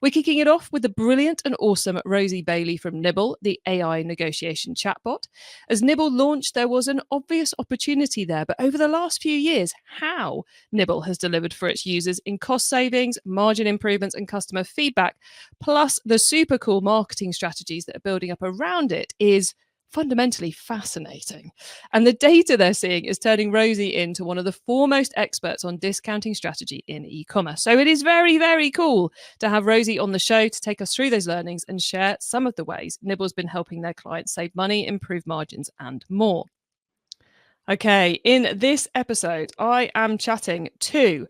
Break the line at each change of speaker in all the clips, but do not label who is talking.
We're kicking it off with the brilliant and awesome Rosie Bailey from Nibble, the AI negotiation chatbot. As Nibble launched, there was an obvious opportunity there, but over the last few years, how Nibble has delivered for its users in cost savings, margin improvements, and customer feedback, plus the super cool marketing strategies that are building up around it, is fundamentally fascinating. And the data they're seeing is turning Rosie into one of the foremost experts on discounting strategy in e-commerce. So it is very, very cool to have Rosie on the show to take us through those learnings and share some of the ways Nibble's been helping their clients save money, improve margins, and more. Okay, in this episode, I am chatting to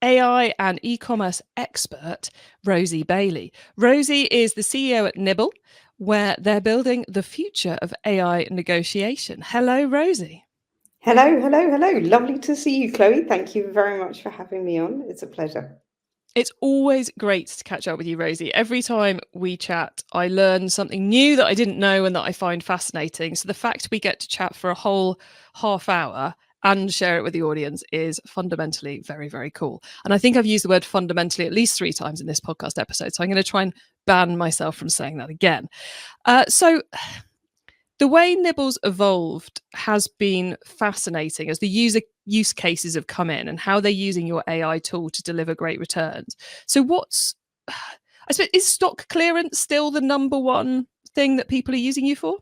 AI and e-commerce expert Rosie Bailey. Rosie is the CEO at Nibble, where they're building the future of AI negotiation. Hello, Rosie.
Hello, hello, hello. Lovely to see you, Chloe. Thank you very much for having me on. It's a pleasure.
It's always great to catch up with you, Rosie. Every time we chat, I learn something new that I didn't know and that I find fascinating. So the fact we get to chat for a whole half hour and share it with the audience is fundamentally very, very cool. And I think I've used the word fundamentally at least 3 times in this podcast episode. So I'm going to try and ban myself from saying that again. So the way Nibble's evolved has been fascinating as the use cases have come in and how they're using your AI tool to deliver great returns. So I suppose, is stock clearance still the number one thing that people are using you for?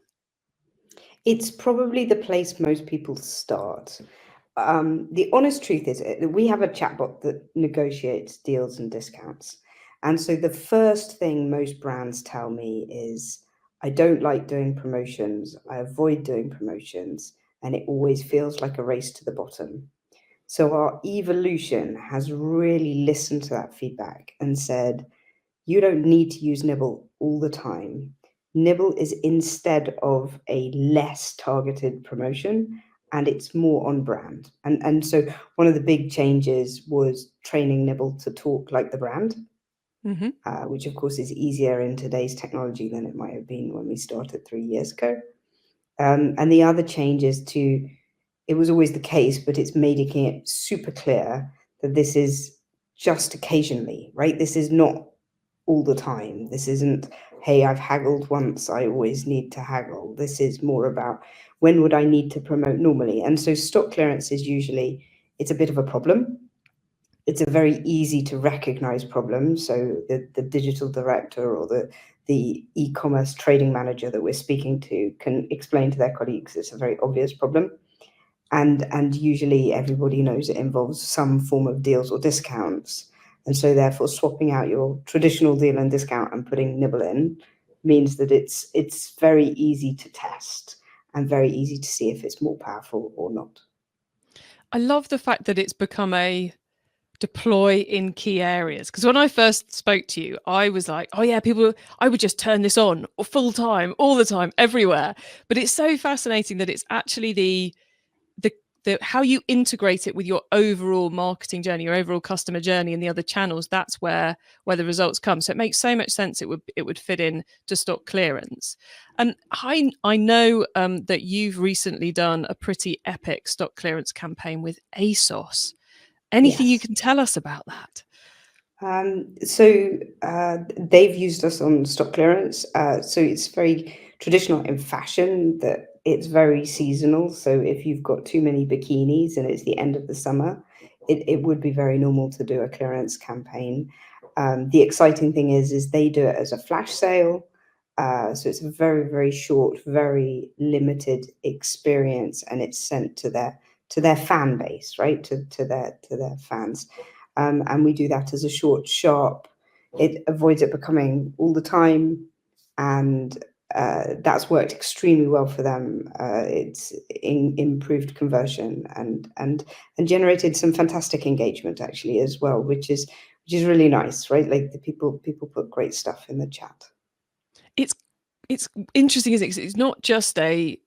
It's probably the place most people start. The honest truth is we have a chatbot that negotiates deals and discounts. And so the first thing most brands tell me is, I don't like doing promotions. I avoid doing promotions. And it always feels like a race to the bottom. So our evolution has really listened to that feedback and said, you don't need to use Nibble all the time. Nibble is instead of a less targeted promotion, and it's more on brand. And so one of the big changes was training Nibble to talk like the brand, which of course is easier in today's technology than it might have been when we started 3 years ago. And the other change is it was always the case, but it's making it super clear that this is just occasionally, right? This is not all the time. This isn't, hey, I've haggled once, I always need to haggle. This is more about, when would I need to promote normally? And so stock clearance is usually, it's a bit of a problem. It's a very easy to recognize problem. So the digital director or the e-commerce trading manager that we're speaking to can explain to their colleagues it's a very obvious problem. And usually everybody knows it involves some form of deals or discounts. And so therefore swapping out your traditional deal and discount and putting Nibble in means that it's very easy to test and very easy to see if it's more powerful or not.
I love the fact that it's become a deploy in key areas, because when I first spoke to you, I was like, oh yeah, I would just turn this on full time, all the time, everywhere. But it's so fascinating that it's actually the how you integrate it with your overall marketing journey, your overall customer journey and the other channels. That's where the results come. So it makes so much sense it would fit in to stock clearance. And I know that you've recently done a pretty epic stock clearance campaign with ASOS. Anything you can tell us about that?
So they've used us on stock clearance. So it's very traditional in fashion that it's very seasonal. So if you've got too many bikinis and it's the end of the summer, it would be very normal to do a clearance campaign. The exciting thing is they do it as a flash sale. So it's a very, very short, very limited experience, and it's sent to their fan base, right? To their fans. And we do that as a short, sharp. It avoids it becoming all the time, and that's worked extremely well for them. It's improved conversion and generated some fantastic engagement actually as well, which is really nice, right? Like the people put great stuff in the chat.
It's interesting, isn't it? 'Cause it's not just a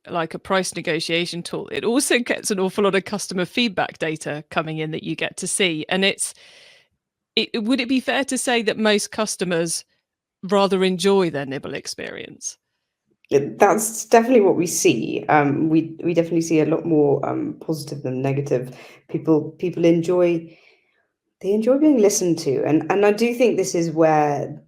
price negotiation tool. It also gets an awful lot of customer feedback data coming in that you get to see. And would it be fair to say that most customers rather enjoy their Nibble experience?
That's definitely what we see. We definitely see a lot more positive than negative. People enjoy being listened to, and I do think this is where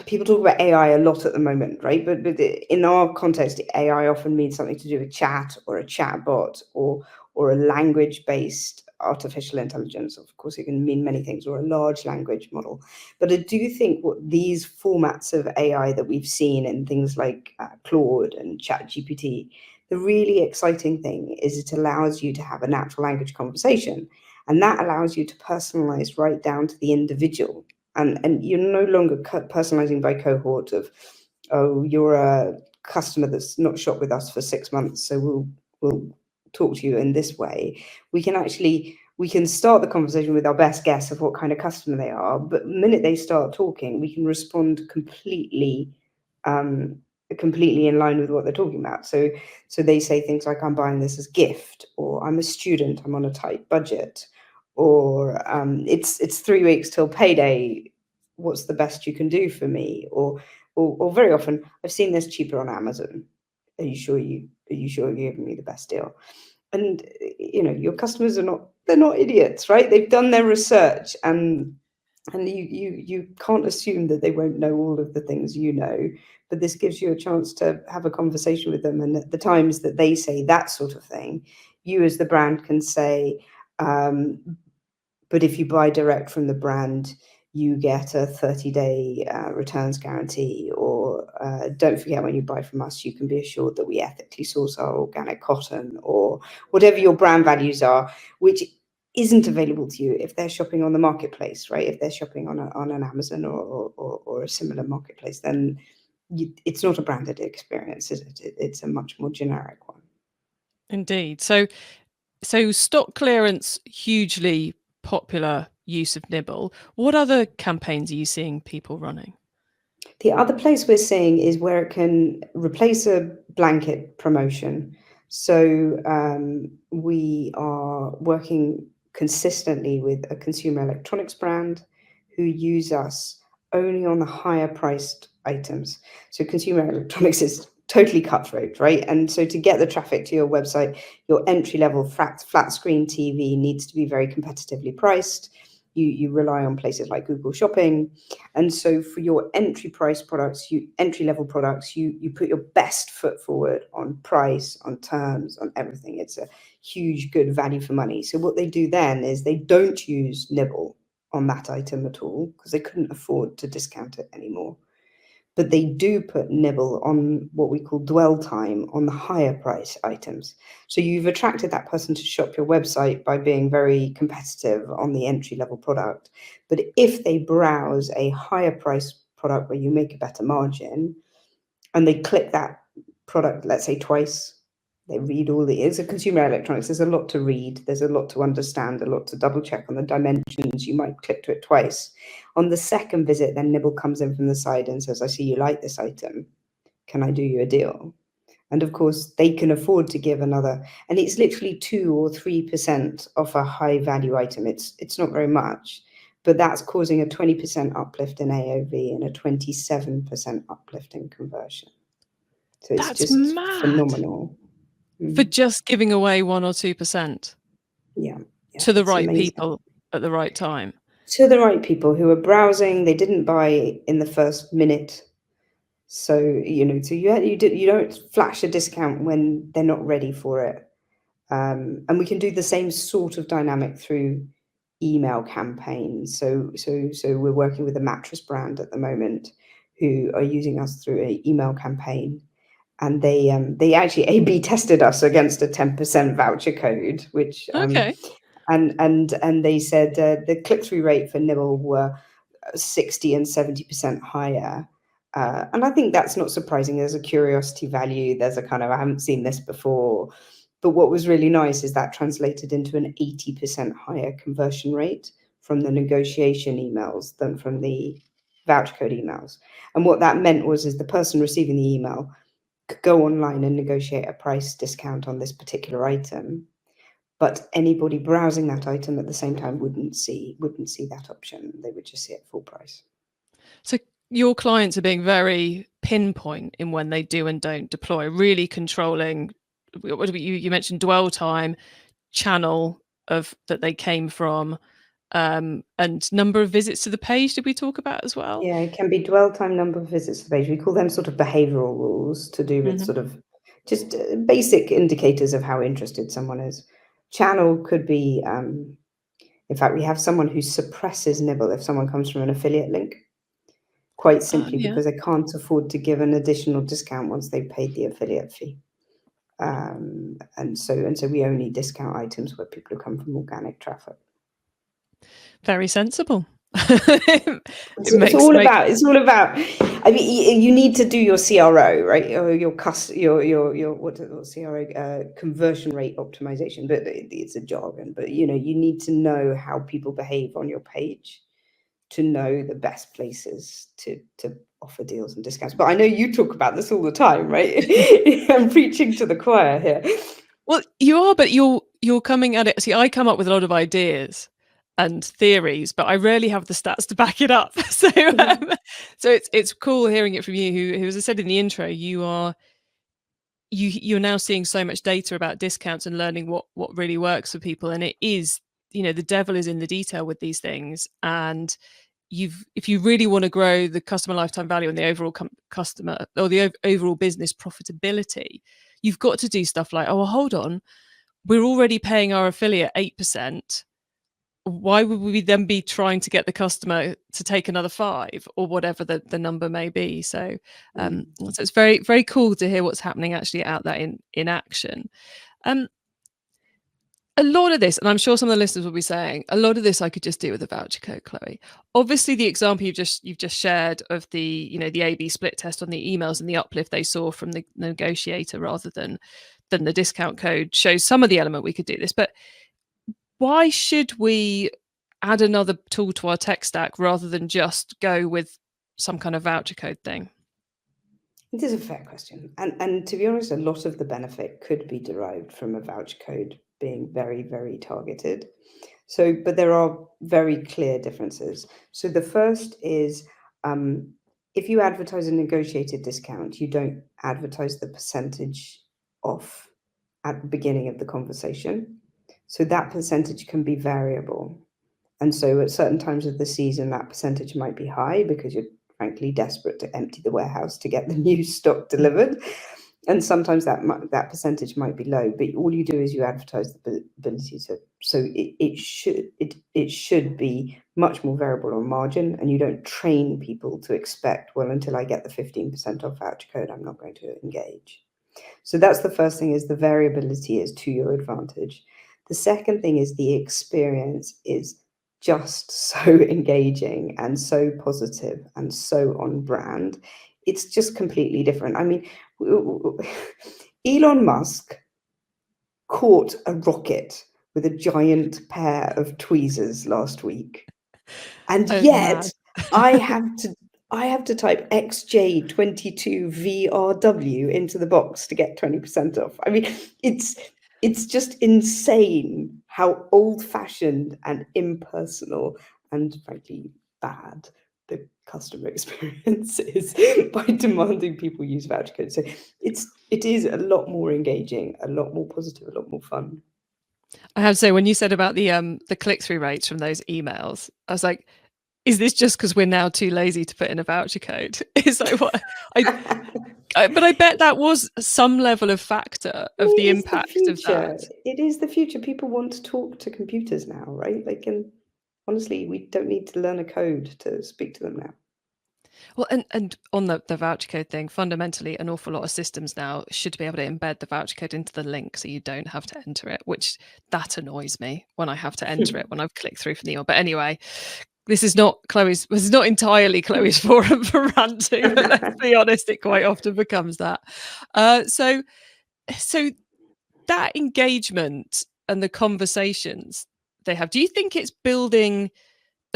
people talk about AI a lot at the moment, right? But in our context, AI often means something to do with chat or a chatbot or a language-based artificial intelligence. Of course, it can mean many things, or a large language model. But I do think what these formats of AI that we've seen in things like Claude and ChatGPT, the really exciting thing is it allows you to have a natural language conversation, and that allows you to personalize right down to the individual. And you're no longer personalizing by cohort of, oh, you're a customer that's not shopped with us for 6 months, so we'll talk to you in this way. We can start the conversation with our best guess of what kind of customer they are, but the minute they start talking, we can respond completely in line with what they're talking about. So they say things like, I'm buying this as gift, or I'm a student, I'm on a tight budget, or it's 3 weeks till payday, what's the best you can do for me? Or very often, I've seen this cheaper on Amazon. Are you sure you're giving me the best deal? And your customers they're not idiots, right? They've done their research, and you can't assume that they won't know all of the things you know. But this gives you a chance to have a conversation with them, and at the times that they say that sort of thing, you as the brand can say, but if you buy direct from the brand, you get a 30-day returns guarantee, or don't forget, when you buy from us, you can be assured that we ethically source our organic cotton, or whatever your brand values are, which isn't available to you if they're shopping on the marketplace, right? If they're shopping on an Amazon or a similar marketplace, then it's not a branded experience, is it? It's a much more generic one.
Indeed. So stock clearance, hugely popular use of Nibble. What other campaigns are you seeing people running?
The other place we're seeing is where it can replace a blanket promotion. So we are working consistently with a consumer electronics brand who use us only on the higher priced items. So consumer electronics is totally cutthroat, right? And so to get the traffic to your website, your entry level flat screen TV needs to be very competitively priced. You rely on places like Google Shopping. And so for your entry level products, you put your best foot forward on price, on terms, on everything. It's a huge good value for money. So what they do then is they don't use Nibble on that item at all, because they couldn't afford to discount it anymore. But they do put Nibble on what we call dwell time on the higher price items. So you've attracted that person to shop your website by being very competitive on the entry level product. But if they browse a higher price product where you make a better margin, and they click that product, let's say twice, they read all the, it's a consumer electronics, there's a lot to read, there's a lot to understand, a lot to double check on the dimensions, you might click to it twice. On the second visit, then Nibble comes in from the side and says, I see you like this item, can I do you a deal? And of course, they can afford to give another, and it's literally 2 or 3% off a high value item. It's not very much, but that's causing a 20% uplift in AOV and a 27% uplift in conversion. So it's
That's
just
mad.
phenomenal.
For just giving away 1 or 2%
Yeah,
to the
it's
right
amazing.
people at the right time.
To the right people who are browsing, they didn't buy in the first minute. So, so you don't flash a discount when they're not ready for it. And we can do the same sort of dynamic through email campaigns. So we're working with a mattress brand at the moment who are using us through an email campaign, and they actually A/B tested us against a 10% voucher code, which
Okay.
and they said the click-through rate for Nibble were 60 and 70% higher. And I think that's not surprising. There's a curiosity value. There's a kind of, I haven't seen this before. But what was really nice is that translated into an 80% higher conversion rate from the negotiation emails than from the voucher code emails. And what that meant is the person receiving the email could go online and negotiate a price discount on this particular item, but anybody browsing that item at the same time wouldn't see that option. They would just see it full price.
So your clients are being very pinpoint in when they do and don't deploy, really controlling. You mentioned dwell time, channel of that they came from, and number of visits to the page did we talk about as well?
Yeah, it can be dwell time, number of visits to the page. We call them sort of behavioral rules to do with sort of just basic indicators of how interested someone is. Channel could be, in fact, we have someone who suppresses Nibble if someone comes from an affiliate link, quite simply
Yeah.
because they can't afford to give an additional discount once they've paid the affiliate fee. And so we only discount items where people have come from organic traffic.
Very sensible.
It's all about. I mean, you need to do your CRO, right? Or your what CRO conversion rate optimization. But it's a jargon. But you need to know how people behave on your page to know the best places to offer deals and discounts. But I know you talk about this all the time, right? I'm preaching to the choir here.
Well, you are, but you're coming at it. See, I come up with a lot of ideas and theories, but I rarely have the stats to back it up. So, so it's cool hearing it from you. Who, as I said in the intro, you're now seeing so much data about discounts and learning what really works for people. And it is, the devil is in the detail with these things. And if you really want to grow the customer lifetime value and the overall customer or the overall business profitability, you've got to do stuff like, oh, well, hold on, we're already paying our affiliate 8%. Why would we then be trying to get the customer to take another 5 or whatever the number may be? So, so it's very, very cool to hear what's happening actually out there in action. A lot of this, and I'm sure some of the listeners will be saying, a lot of this I could just do with a voucher code, Chloe. Obviously, the example you've just shared of the the A/B split test on the emails and the uplift they saw from the negotiator rather than the discount code shows some of the element we could do this. But why should we add another tool to our tech stack rather than just go with some kind of voucher code thing?
It is a fair question. And to be honest, a lot of the benefit could be derived from a voucher code being very, very targeted. But there are very clear differences. So the first is if you advertise a negotiated discount, you don't advertise the percentage off at the beginning of the conversation. So that percentage can be variable. And so at certain times of the season, that percentage might be high because you're frankly desperate to empty the warehouse to get the new stock delivered. And sometimes that percentage might be low, but all you do is you advertise the ability to. So it should be much more variable on margin, and you don't train people to expect, well, until I get the 15% off voucher code, I'm not going to engage. So that's the first thing, is the variability is to your advantage. The second thing is the experience is just so engaging and so positive and so on brand. It's just completely different. I mean, Elon Musk caught a rocket with a giant pair of tweezers last week. And yet I have to type XJ22VRW into the box to get 20% off. I mean, it's just insane how old-fashioned and impersonal and frankly bad the customer experience is by demanding people use voucher codes. So it is a lot more engaging, a lot more positive, a lot more fun.
I have to say, when you said about the click-through rates from those emails, I was like, is this just because we're now too lazy to put in a voucher code? Is like what but I bet that was some level of factor of the impact of that.
It is the future. People want to talk to computers now, right? They can, honestly, we don't need to learn a code to speak to them now.
Well, and on the voucher code thing, fundamentally, an awful lot of systems now should be able to embed the voucher code into the link so you don't have to enter it, which that annoys me when I have to enter it when I've clicked through from the email. But anyway, this is not entirely Chloe's forum for ranting, but let's be honest, it quite often becomes that. So that engagement and the conversations they have, do you think it's building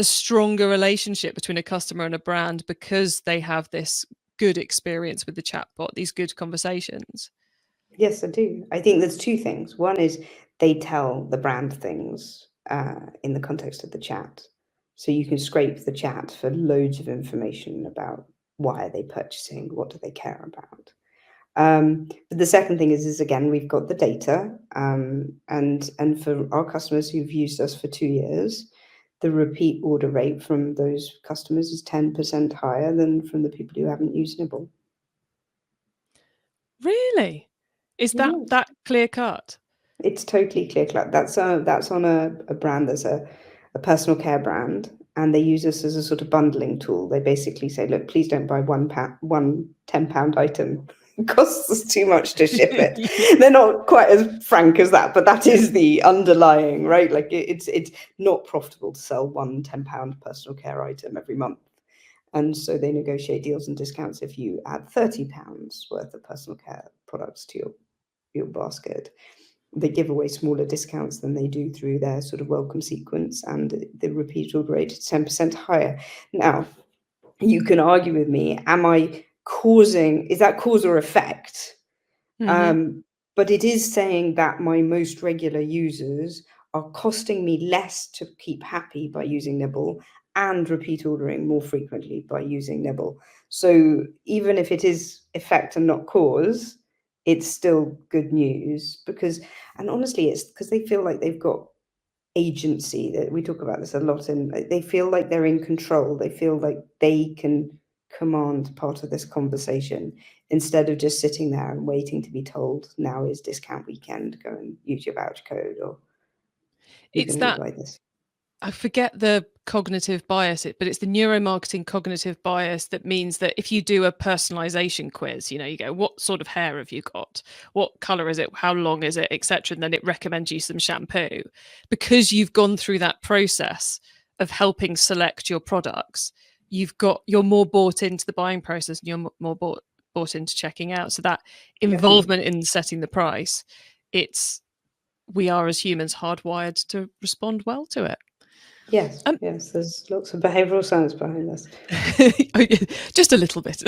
a stronger relationship between a customer and a brand because they have this good experience with the chatbot, these good conversations?
Yes, I do. I think there's two things. One is they tell the brand things in the context of the chat. So you can scrape the chat for loads of information about why are they purchasing, what do they care about. But the second thing is again, we've got the data, and for our customers who've used us for 2 years, the repeat order rate from those customers is 10% higher than from the people who haven't used Nibble.
Really? Is
It
that
is.
that clear cut?
It's totally clear cut. That's on a brand that's a personal care brand, and they use this as a sort of bundling tool. They basically say, look, please don't buy one £10 item. It costs us too much to ship it. They're not quite as frank as that, but that is the underlying, right? Like it's not profitable to sell one £10 personal care item every month. And so they negotiate deals and discounts if you add £30 worth of personal care products to your basket. They give away smaller discounts than they do through their sort of welcome sequence, and the repeat order rate is 10% higher. Now, you can argue with me, is that cause or effect? But it is saying that my most regular users are costing me less to keep happy by using Nibble and repeat ordering more frequently by using Nibble. So even if it is effect and not cause, it's still good news and honestly, it's because they feel like they've got agency. That we talk about this a lot, and they feel like they're in control. They feel like they can command part of this conversation instead of just sitting there and waiting to be told, now is discount weekend, go and use your voucher code, or you
It's
can only
that,
buy this.
I forget the cognitive bias, but it's the neuromarketing cognitive bias that means that if you do a personalization quiz, you go, what sort of hair have you got? What color is it? How long is it? Etc. And then it recommends you some shampoo. Because you've gone through that process of helping select your products, you're more bought into the buying process and you're more bought into checking out. So that
Definitely.
involvement in setting the price, we are as humans hardwired to respond well to it.
Yes,
Um,
yes, there's lots of behavioral science behind this.
just a little bit.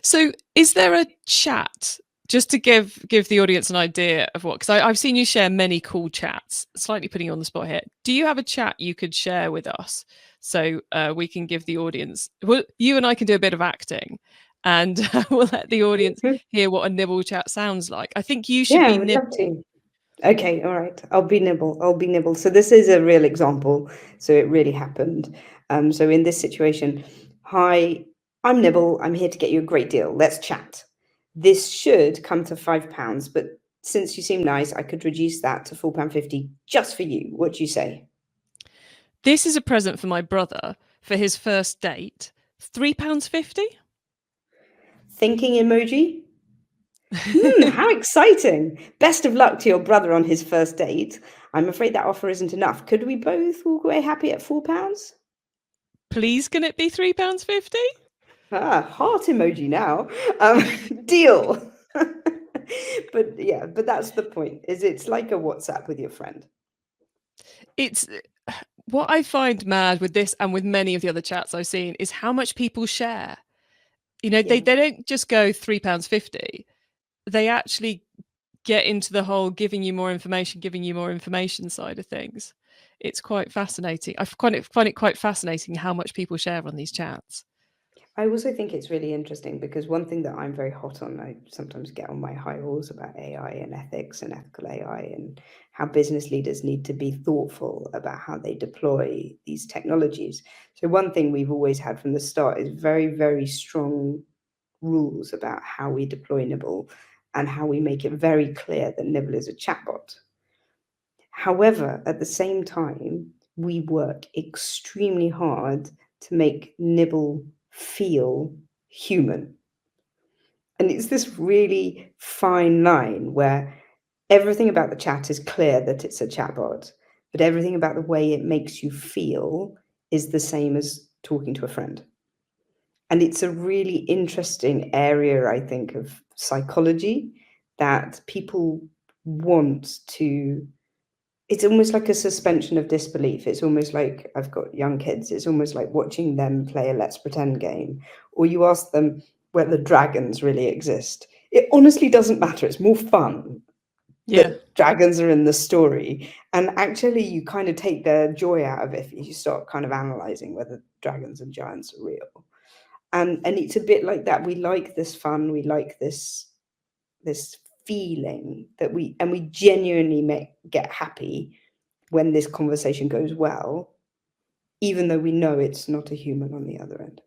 So, is there a chat just to give the audience an idea of what? Because I've seen you share many cool chats. Slightly putting you on the spot here. Do you have a chat you could share with us so we can give the audience? Well, you and I can do a bit of acting, and we'll let the audience hear what a Nibble chat sounds like. I think you should
Yeah, I
be
would love
Nibble.
to. Okay, all right. I'll be Nibble. I'll be Nibble. So this is a real example. So it really happened. So in this situation, hi, I'm Nibble. I'm here to get you a great deal. Let's chat. This should come to £5, but since you seem nice, I could reduce that to £4.50 just for you. What do you say?
This is a present for my brother for his first date. £3.50.
Thinking emoji? How exciting! Best of luck to your brother on his first date. I'm afraid that offer isn't enough. Could we both walk away happy at £4?
Please, can it be £3.50?
Heart emoji now. Um, deal. But yeah, but that's the point. It's like a WhatsApp with your friend.
It's what I find mad with this and with many of the other chats I've seen is how much people share. They
Yeah.
don't just go £3.50. They actually get into the whole giving you more information side of things. It's quite fascinating. I find it quite fascinating how much people share on these chats.
I also think it's really interesting because one thing that I'm very hot on, I sometimes get on my high horse about AI and ethics and ethical AI and how business leaders need to be thoughtful about how they deploy these technologies. So one thing we've always had from the start is very, very strong rules about how we deploy Nibble and how we make it very clear that Nibble is a chatbot. However, at the same time, we work extremely hard to make Nibble feel human. And it's this really fine line where everything about the chat is clear that it's a chatbot, but everything about the way it makes you feel is the same as talking to a friend. And it's a really interesting area, I think, of psychology that people want to. It's almost like a suspension of disbelief. It's almost like I've got young kids. It's almost like watching them play a let's pretend game, or you ask them whether dragons really exist. It honestly doesn't matter. It's more fun
Yeah.
that dragons are in the story. And actually, you kind of take the joy out of it if you start kind of analyzing whether dragons and giants are real. And it's a bit like that. We like this fun. We like this feeling that we genuinely get happy when this conversation goes well, even though we know it's not a human on the other end.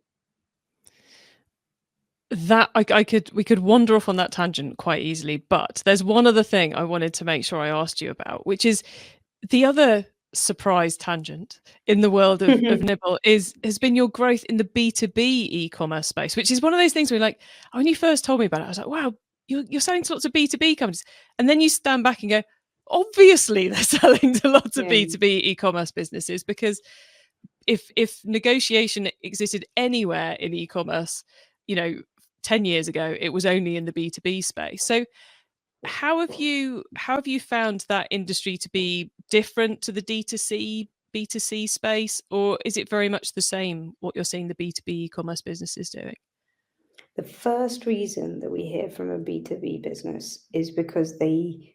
That we could wander off on that tangent quite easily, but there's one other thing I wanted to make sure I asked you about, which is the other surprise tangent in the world of Nibble has been your growth in the B2B e-commerce space, which is one of those things where like when you first told me about it, I was like, wow, you're selling to lots of B2B companies. And then you stand back and go, obviously they're selling to lots of B2B e-commerce businesses, because if negotiation existed anywhere in e-commerce, 10 years ago, it was only in the B2B space. So how have you found that industry to be different to the D2C B2C space, or is it very much the same what you're seeing the B2B e-commerce businesses doing?
The first reason that we hear from a B2B business is because they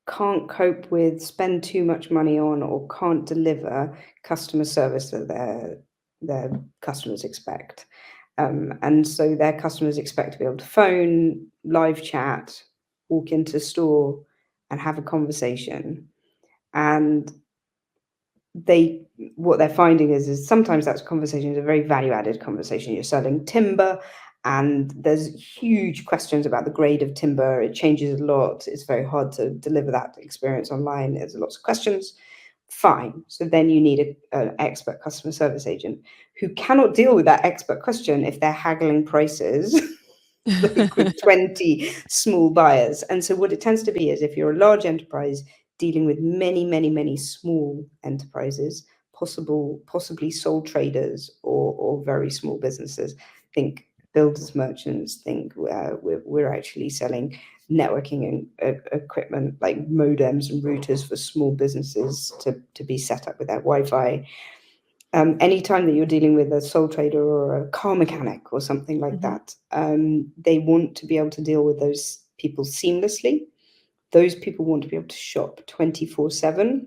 can't cope with, spend too much money on, or can't deliver customer service that their customers expect. And so their customers expect to be able to phone, live chat, walk into store and have a conversation. And what they're finding is sometimes that conversation is a very value-added conversation. You're selling timber, and there's huge questions about the grade of timber. It changes a lot. It's very hard to deliver that experience online. There's lots of questions. Fine. So then you need an expert customer service agent who cannot deal with that expert question if they're haggling prices like with 20 small buyers. And so what it tends to be is, if you're a large enterprise dealing with many, many, many small enterprises, possibly sole traders or very small businesses, think builders merchants, think we're actually selling networking and equipment like modems and routers for small businesses to be set up with their Wi-Fi. Anytime that you're dealing with a sole trader or a car mechanic or something like that, they want to be able to deal with those people seamlessly. Those people want to be able to shop 24/7.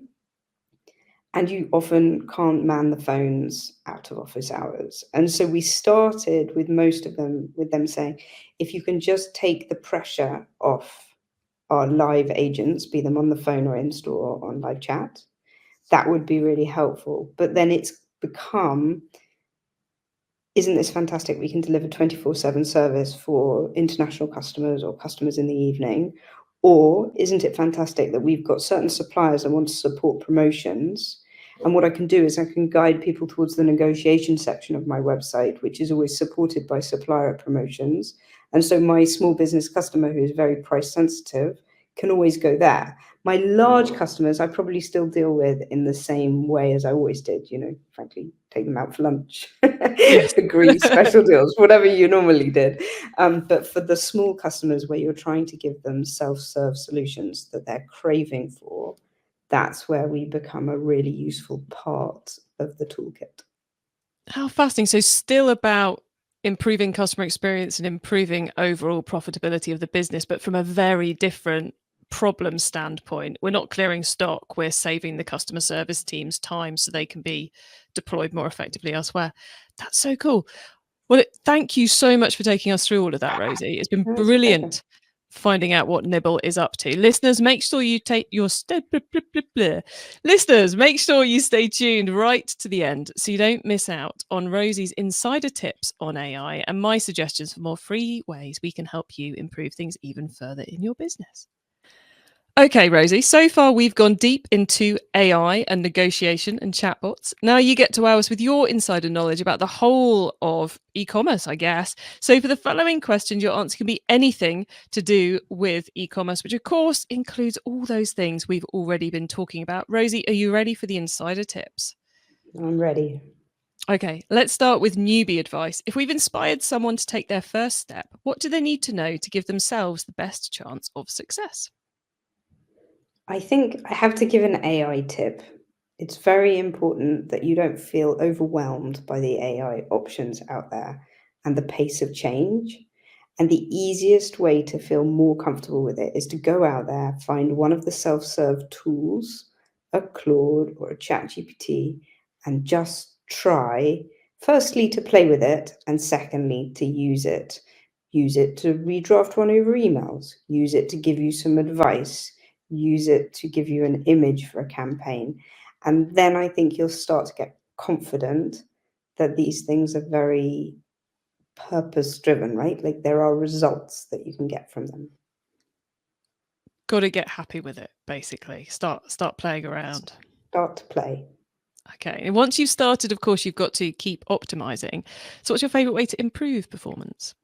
And you often can't man the phones out of office hours. And so we started with most of them, with them saying, if you can just take the pressure off our live agents, be them on the phone or in store or on live chat, that would be really helpful. But then it's become, isn't this fantastic? We can deliver 24/7 service for international customers or customers in the evening. Or isn't it fantastic that we've got certain suppliers that want to support promotions? And what I can do is I can guide people towards the negotiation section of my website, which is always supported by supplier promotions. And so my small business customer who is very price sensitive can always go there. My large customers, I probably still deal with in the same way as I always did, frankly, take them out for lunch,
Yes.
agree special deals, whatever you normally did. But for the small customers where you're trying to give them self-serve solutions that they're craving for, that's where we become a really useful part of the toolkit.
How fascinating. So still about improving customer experience and improving overall profitability of the business, but from a very different problem standpoint. We're not clearing stock, we're saving the customer service team's time so they can be deployed more effectively elsewhere. That's so cool. Well, thank you so much for taking us through all of that, Rosie. It's been
That's a pleasure.
brilliant finding out what Nibble is up to. Listeners, make sure you take your listeners, make sure you stay tuned right to the end so you don't miss out on Rosie's insider tips on AI and my suggestions for more free ways we can help you improve things even further in your business. Okay, Rosie, so far we've gone deep into AI and negotiation and chatbots. Now you get to wow us with your insider knowledge about the whole of e-commerce, I guess. So for the following questions, your answer can be anything to do with e-commerce, which of course includes all those things we've already been talking about. Rosie, are you ready for the insider tips?
I'm ready.
Okay, let's start with newbie advice. If we've inspired someone to take their first step, what do they need to know to give themselves the best chance of success?
I think I have to give an AI tip. It's very important that you don't feel overwhelmed by the AI options out there and the pace of change. And the easiest way to feel more comfortable with it is to go out there, find one of the self-serve tools, a Claude or a ChatGPT, and just try, firstly, to play with it, and secondly, to use it. Use it to redraft one of your emails. Use it to give you some advice. use it to give you an image for a campaign. And then I think you'll start to get confident that these things are very purpose driven, right? Like there are results that you can get from them.
Got to get happy with it, basically. Start playing around.
Start to play.
Okay. And once you've started, of course, you've got to keep optimizing. So what's your favorite way to improve performance?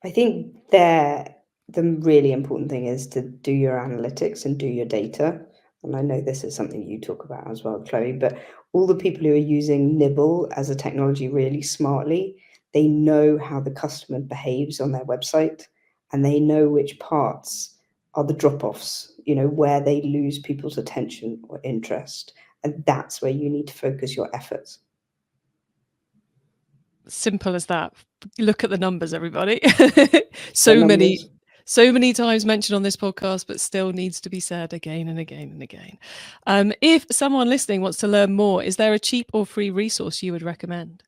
I think the really important thing is to do your analytics and do your data. And I know this is something you talk about as well, Chloe, but all the people who are using Nibble as a technology really smartly, they know how the customer behaves on their website, and they know which parts are the drop-offs, where they lose people's attention or interest. And that's where you need to focus your efforts.
Simple as that. Look at the numbers, everybody.
Numbers.
So many times mentioned on this podcast, but still needs to be said again and again and again. If someone listening wants to learn more, is there a cheap or free resource you would recommend?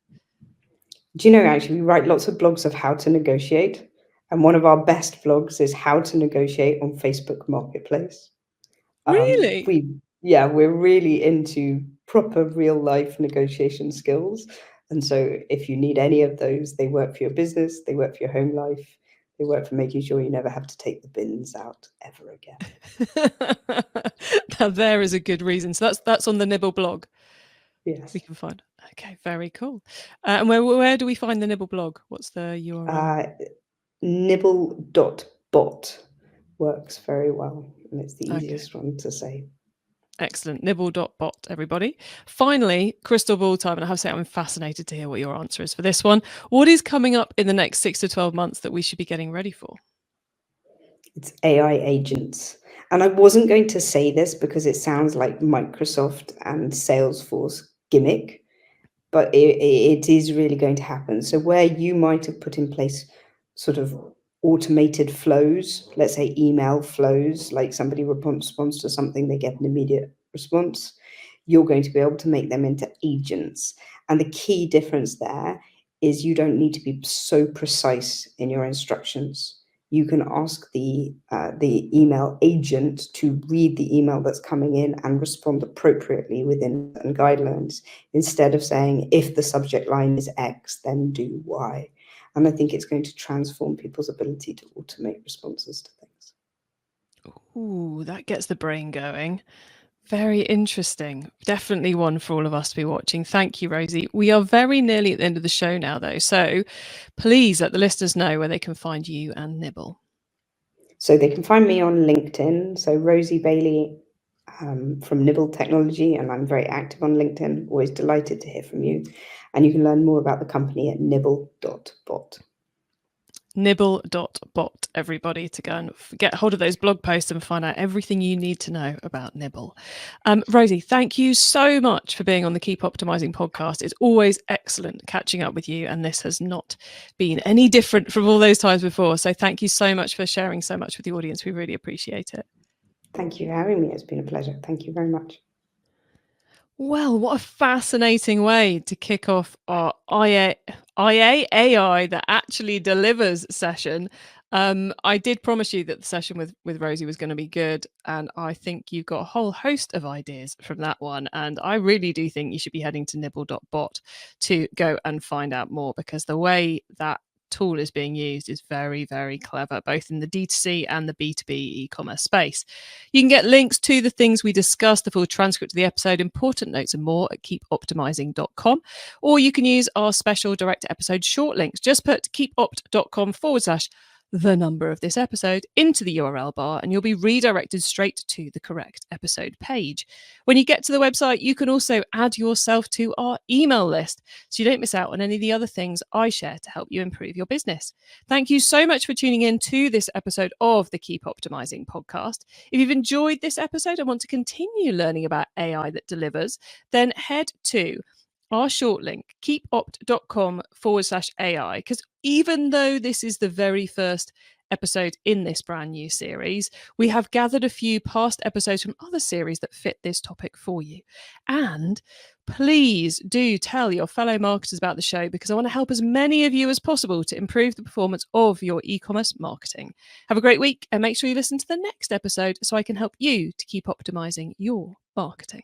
Do you know, actually, we write lots of blogs of how to negotiate. And one of our best vlogs is how to negotiate on Facebook Marketplace.
Really?
We're really into proper real life negotiation skills. And so if you need any of those, they work for your business, they work for your home life, they work for making sure you never have to take the bins out ever again.
Now there is a good reason. So that's on the Nibble blog.
Yes.
We can find. Okay, very cool. And where do we find the Nibble blog? What's the URL?
Nibble.bot works very well, and it's the easiest one to say.
Excellent. Nibble.bot, everybody. Finally, crystal ball time. And I have to say, I'm fascinated to hear what your answer is for this one. What is coming up in the next 6 to 12 months that we should be getting ready for?
It's AI agents. And I wasn't going to say this because it sounds like Microsoft and Salesforce gimmick, but it is really going to happen. So where you might have put in place sort of automated flows, let's say email flows, like somebody responds to something, they get an immediate response, you're going to be able to make them into agents. And the key difference there is you don't need to be so precise in your instructions. You can ask the email agent to read the email that's coming in and respond appropriately within certain guidelines, instead of saying, if the subject line is X, then do Y. And I think it's going to transform people's ability to automate responses to things.
Ooh, that gets the brain going. Very interesting. Definitely one for all of us to be watching. Thank you, Rosie. We are very nearly at the end of the show now, though. So please let the listeners know where they can find you and Nibble.
So they can find me on LinkedIn. So Rosie Bailey from Nibble Technology, and I'm very active on LinkedIn. Always delighted to hear from you. And you can learn more about the company at nibble.bot.
Nibble.bot, everybody, to go and get hold of those blog posts and find out everything you need to know about Nibble. Rosie, thank you so much for being on the Keep Optimizing podcast. It's always excellent catching up with you, and this has not been any different from all those times before. So thank you so much for sharing so much with the audience. We really appreciate it.
Thank you for having me. It's been a pleasure. Thank you very much.
Well, what a fascinating way to kick off our AI that actually delivers session. I did promise you that the session with Rosie was going to be good, and I think you've got a whole host of ideas from that one. And I really do think you should be heading to nibble.bot to go and find out more, because the way that tool is being used is very, very clever, both in the D2C and the B2B e-commerce space. You can get links to the things we discussed, the full transcript of the episode, important notes and more at keepoptimizing.com, or you can use our special direct episode short links. Just put keepopt.com/, the number of this episode, into the URL bar, and you'll be redirected straight to the correct episode page. When you get to the website, you can also add yourself to our email list so you don't miss out on any of the other things I share to help you improve your business. Thank you so much for tuning in to this episode of the Keep Optimizing podcast. If you've enjoyed this episode and want to continue learning about AI that delivers, then head to our short link, keepopt.com/AI, because even though this is the very first episode in this brand new series, we have gathered a few past episodes from other series that fit this topic for you. And please do tell your fellow marketers about the show, because I want to help as many of you as possible to improve the performance of your e-commerce marketing. Have a great week, and make sure you listen to the next episode so I can help you to keep optimizing your marketing.